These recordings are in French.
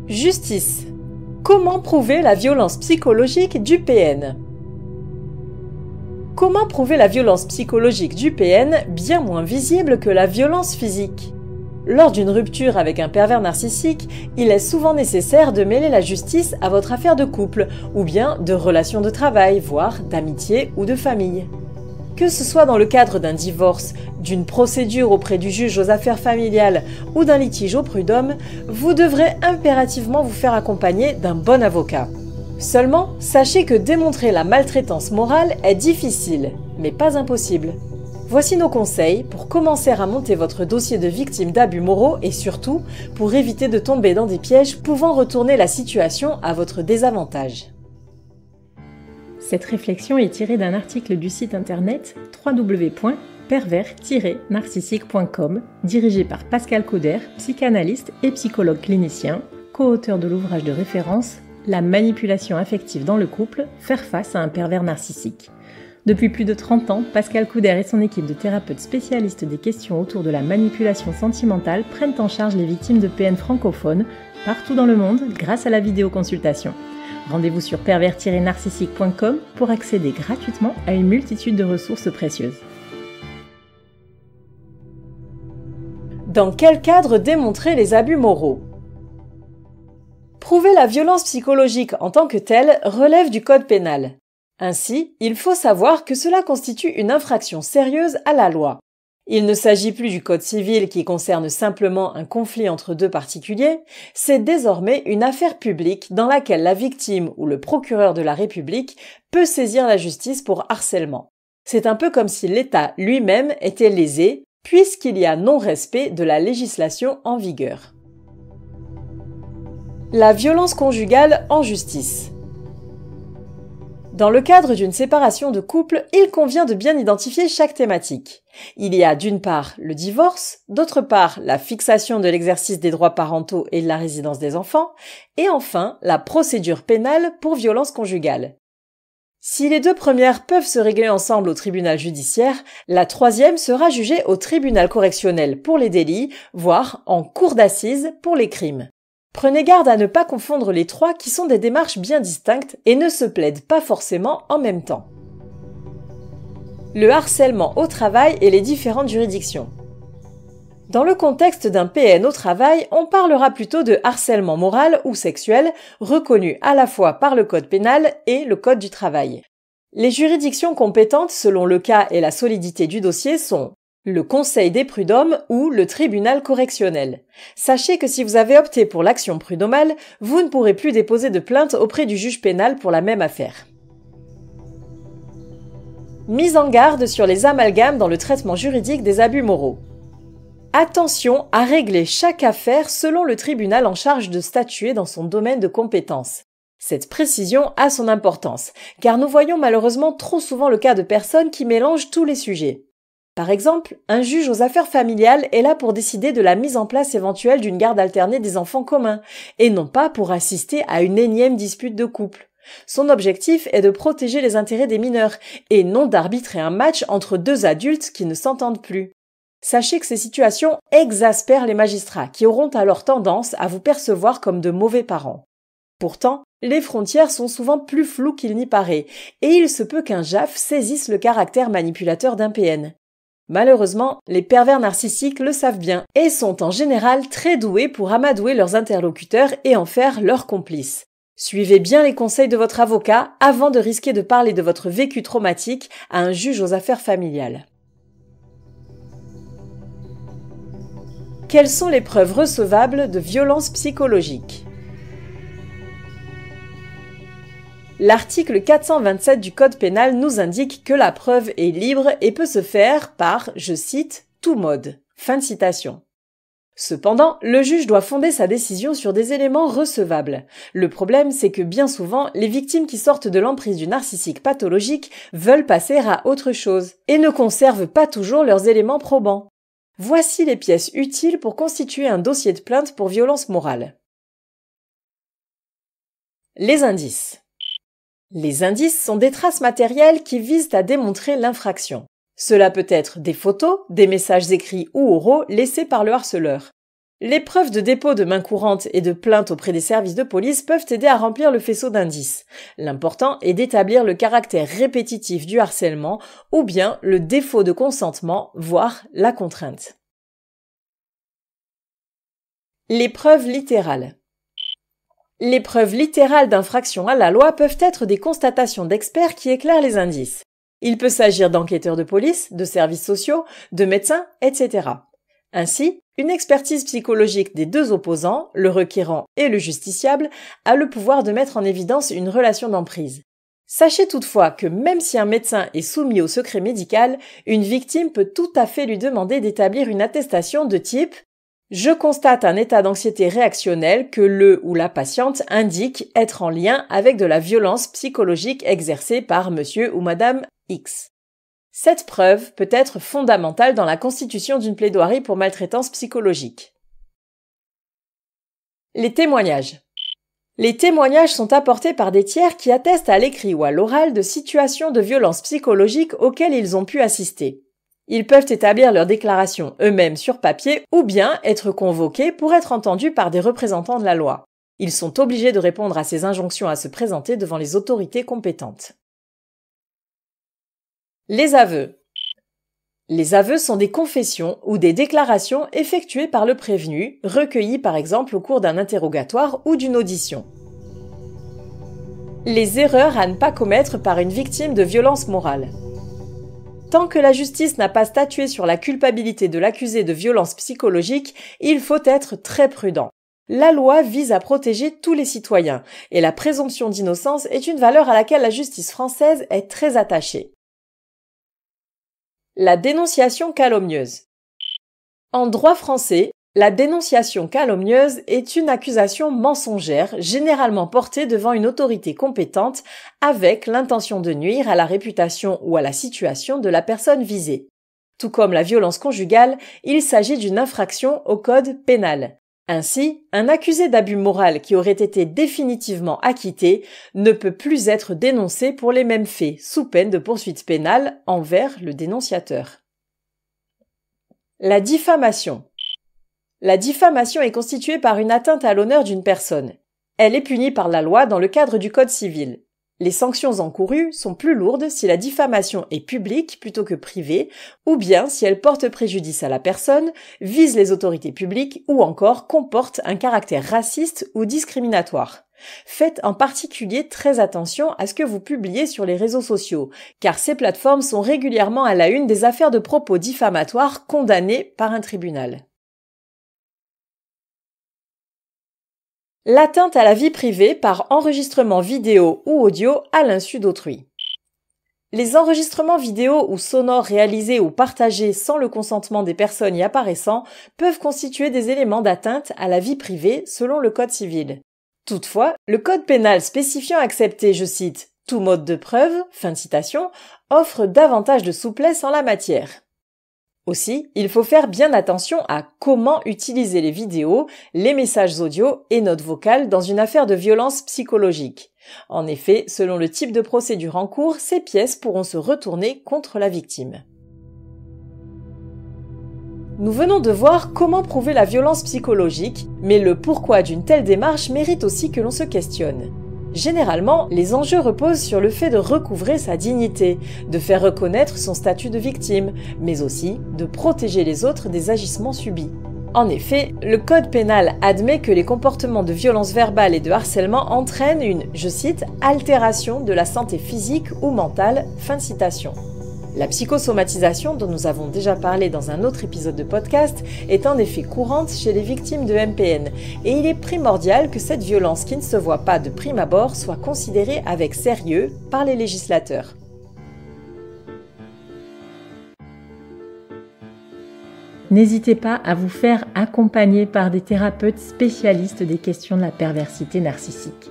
Justice. Comment prouver la violence psychologique du PN? Comment prouver la violence psychologique du PN bien moins visible que la violence physique? Lors d'une rupture avec un pervers narcissique, il est souvent nécessaire de mêler la justice à votre affaire de couple, ou bien de relations de travail, voire d'amitié ou de famille. Que ce soit dans le cadre d'un divorce, d'une procédure auprès du juge aux affaires familiales ou d'un litige au prud'homme, vous devrez impérativement vous faire accompagner d'un bon avocat. Seulement, sachez que démontrer la maltraitance morale est difficile, mais pas impossible. Voici nos conseils pour commencer à monter votre dossier de victime d'abus moraux et surtout pour éviter de tomber dans des pièges pouvant retourner la situation à votre désavantage. Cette réflexion est tirée d'un article du site internet www.pervers-narcissique.com dirigé par Pascal Cauder, psychanalyste et psychologue clinicien, co-auteur de l'ouvrage de référence La manipulation affective dans le couple, faire face à un pervers narcissique. Depuis plus de 30 ans, Pascal Cauder et son équipe de thérapeutes spécialistes des questions autour de la manipulation sentimentale prennent en charge les victimes de PN francophones partout dans le monde grâce à la vidéoconsultation. Rendez-vous sur pervers-narcissique.com pour accéder gratuitement à une multitude de ressources précieuses. Dans quel cadre démontrer les abus moraux? Prouver la violence psychologique en tant que telle relève du code pénal. Ainsi, il faut savoir que cela constitue une infraction sérieuse à la loi. Il ne s'agit plus du code civil qui concerne simplement un conflit entre deux particuliers, c'est désormais une affaire publique dans laquelle la victime ou le procureur de la République peut saisir la justice pour harcèlement. C'est un peu comme si l'État lui-même était lésé, puisqu'il y a non-respect de la législation en vigueur. La violence conjugale en justice. Dans le cadre d'une séparation de couple, il convient de bien identifier chaque thématique. Il y a d'une part le divorce, d'autre part la fixation de l'exercice des droits parentaux et de la résidence des enfants, et enfin la procédure pénale pour violence conjugale. Si les deux premières peuvent se régler ensemble au tribunal judiciaire, la troisième sera jugée au tribunal correctionnel pour les délits, voire en cour d'assises pour les crimes. Prenez garde à ne pas confondre les trois qui sont des démarches bien distinctes et ne se plaident pas forcément en même temps. Le harcèlement au travail et les différentes juridictions. Dans le contexte d'un PN au travail, on parlera plutôt de harcèlement moral ou sexuel, reconnu à la fois par le code pénal et le code du travail. Les juridictions compétentes selon le cas et la solidité du dossier sont le Conseil des prud'hommes ou le tribunal correctionnel. Sachez que si vous avez opté pour l'action prud'homale, vous ne pourrez plus déposer de plainte auprès du juge pénal pour la même affaire. Mise en garde sur les amalgames dans le traitement juridique des abus moraux. Attention à régler chaque affaire selon le tribunal en charge de statuer dans son domaine de compétence. Cette précision a son importance, car nous voyons malheureusement trop souvent le cas de personnes qui mélangent tous les sujets. Par exemple, un juge aux affaires familiales est là pour décider de la mise en place éventuelle d'une garde alternée des enfants communs, et non pas pour assister à une énième dispute de couple. Son objectif est de protéger les intérêts des mineurs, et non d'arbitrer un match entre deux adultes qui ne s'entendent plus. Sachez que ces situations exaspèrent les magistrats, qui auront alors tendance à vous percevoir comme de mauvais parents. Pourtant, les frontières sont souvent plus floues qu'il n'y paraît, et il se peut qu'un JAF saisisse le caractère manipulateur d'un PN. Malheureusement, les pervers narcissiques le savent bien et sont en général très doués pour amadouer leurs interlocuteurs et en faire leurs complices. Suivez bien les conseils de votre avocat avant de risquer de parler de votre vécu traumatique à un juge aux affaires familiales. Quelles sont les preuves recevables de violence psychologique? L'article 427 du Code pénal nous indique que la preuve est libre et peut se faire par, je cite, « tout mode ». Fin de citation. Cependant, le juge doit fonder sa décision sur des éléments recevables. Le problème, c'est que bien souvent, les victimes qui sortent de l'emprise du narcissique pathologique veulent passer à autre chose et ne conservent pas toujours leurs éléments probants. Voici les pièces utiles pour constituer un dossier de plainte pour violence morale. Les indices. Les indices sont des traces matérielles qui visent à démontrer l'infraction. Cela peut être des photos, des messages écrits ou oraux laissés par le harceleur. Les preuves de dépôt de main courante et de plainte auprès des services de police peuvent aider à remplir le faisceau d'indices. L'important est d'établir le caractère répétitif du harcèlement ou bien le défaut de consentement, voire la contrainte. Les preuves littérales. Les preuves littérales d'infraction à la loi peuvent être des constatations d'experts qui éclairent les indices. Il peut s'agir d'enquêteurs de police, de services sociaux, de médecins, etc. Ainsi, une expertise psychologique des deux opposants, le requérant et le justiciable, a le pouvoir de mettre en évidence une relation d'emprise. Sachez toutefois que même si un médecin est soumis au secret médical, une victime peut tout à fait lui demander d'établir une attestation de type « Je constate un état d'anxiété réactionnelle que le ou la patiente indique être en lien avec de la violence psychologique exercée par monsieur ou madame X ». Cette preuve peut être fondamentale dans la constitution d'une plaidoirie pour maltraitance psychologique. Les témoignages. Les témoignages sont apportés par des tiers qui attestent à l'écrit ou à l'oral de situations de violence psychologique auxquelles ils ont pu assister. Ils peuvent établir leurs déclarations eux-mêmes sur papier ou bien être convoqués pour être entendus par des représentants de la loi. Ils sont obligés de répondre à ces injonctions à se présenter devant les autorités compétentes. Les aveux. Les aveux sont des confessions ou des déclarations effectuées par le prévenu, recueillies par exemple au cours d'un interrogatoire ou d'une audition. Les erreurs à ne pas commettre par une victime de violence morale. Tant que la justice n'a pas statué sur la culpabilité de l'accusé de violence psychologique, il faut être très prudent. La loi vise à protéger tous les citoyens, et la présomption d'innocence est une valeur à laquelle la justice française est très attachée. La dénonciation calomnieuse. En droit français, la dénonciation calomnieuse est une accusation mensongère généralement portée devant une autorité compétente avec l'intention de nuire à la réputation ou à la situation de la personne visée. Tout comme la violence conjugale, il s'agit d'une infraction au code pénal. Ainsi, un accusé d'abus moral qui aurait été définitivement acquitté ne peut plus être dénoncé pour les mêmes faits, sous peine de poursuite pénale envers le dénonciateur. La diffamation. La diffamation est constituée par une atteinte à l'honneur d'une personne. Elle est punie par la loi dans le cadre du Code civil. Les sanctions encourues sont plus lourdes si la diffamation est publique plutôt que privée, ou bien si elle porte préjudice à la personne, vise les autorités publiques ou encore comporte un caractère raciste ou discriminatoire. Faites en particulier très attention à ce que vous publiez sur les réseaux sociaux, car ces plateformes sont régulièrement à la une des affaires de propos diffamatoires condamnées par un tribunal. L'atteinte à la vie privée par enregistrement vidéo ou audio à l'insu d'autrui. Les enregistrements vidéo ou sonores réalisés ou partagés sans le consentement des personnes y apparaissant peuvent constituer des éléments d'atteinte à la vie privée selon le Code civil. Toutefois, le Code pénal spécifiant accepter, je cite, « tout mode de preuve », fin de citation, offre davantage de souplesse en la matière. Aussi, il faut faire bien attention à comment utiliser les vidéos, les messages audio et notes vocales dans une affaire de violence psychologique. En effet, selon le type de procédure en cours, ces pièces pourront se retourner contre la victime. Nous venons de voir comment prouver la violence psychologique, mais le pourquoi d'une telle démarche mérite aussi que l'on se questionne. Généralement, les enjeux reposent sur le fait de recouvrer sa dignité, de faire reconnaître son statut de victime, mais aussi de protéger les autres des agissements subis. En effet, le Code pénal admet que les comportements de violence verbale et de harcèlement entraînent une, je cite, « altération de la santé physique ou mentale », fin de citation. La psychosomatisation, dont nous avons déjà parlé dans un autre épisode de podcast, est en effet courante chez les victimes de MPN, et il est primordial que cette violence qui ne se voit pas de prime abord soit considérée avec sérieux par les législateurs. N'hésitez pas à vous faire accompagner par des thérapeutes spécialistes des questions de la perversité narcissique.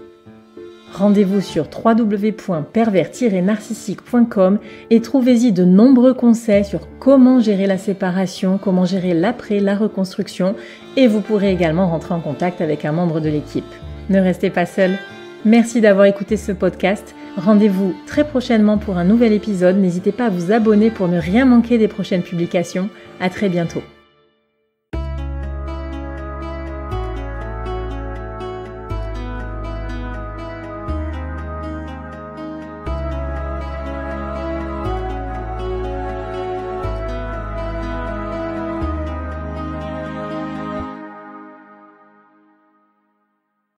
Rendez-vous sur www.pervers-narcissique.com et trouvez-y de nombreux conseils sur comment gérer la séparation, comment gérer l'après, la reconstruction, et vous pourrez également rentrer en contact avec un membre de l'équipe. Ne restez pas seul. Merci d'avoir écouté ce podcast. Rendez-vous très prochainement pour un nouvel épisode. N'hésitez pas à vous abonner pour ne rien manquer des prochaines publications. À très bientôt.